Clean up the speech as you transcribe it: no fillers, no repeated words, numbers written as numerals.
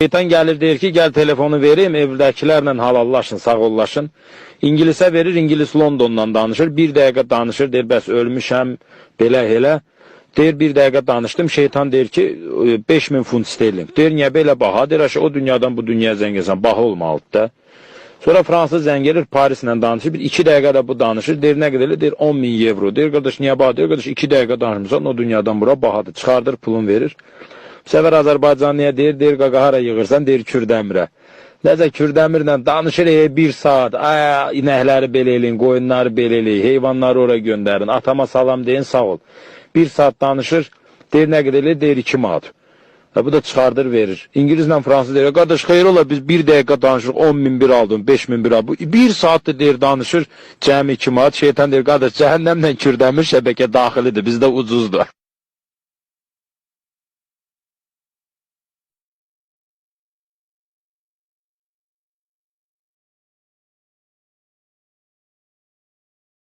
Şeytan gəlir deyir ki, gəl telefonu vereyim, evdəkilərlə halallaşın, sağollaşın. İngilisə verir, İngilis Londondan danışır, bir dəqiqə danışır, deyir, bəs ölmüşəm, belə elə. Deyir, bir dəqiqə danışdım, şeytan deyir ki, 5000 funt sterling. Deyir, niyə belə baha? Deyir, o dünyadan bu dünyaya zəng etsən, baha olmalıdır da. Sonra Fransız zəng gelir, Parislə danışır, bir 2 dəqiqədə bu danışır, deyir, nə qədər? Deyir, 10.000 euro. Deyir, qardaş, niyə baha? Deyir, qardaş, 2 dəqiqə danışmırsan, o dünyadan bura bahadır. Çıxardır, pulun verir. Bu səfər Azərbaycanlıya deyir, qaqa hara yığırsan, deyir, Kürdəmirə. Nəzə Kürdəmirlə danışır, bir saat, inəkləri belə eləyin, qoyunları belə eləyin, heyvanları oraya göndərin, atama salam deyin, sağ ol. 1 saat danışır, deyir, nə qədər eləyir, deyir, 2 manat. Bu da çıxardır, verir. İngilislə Fransız deyir, qardaş, xeyr ola, biz 1 dəqiqə danışırıq, 10.000 bir aldım, 5.000 bir aldım. 1 saatdır, deyir, danışır, cəmi 2 manat. Şeytan deyir, qardaş, cəhənnəmlə Kürdəmir şəbəkə daxilidir, bizdə ucuzdur.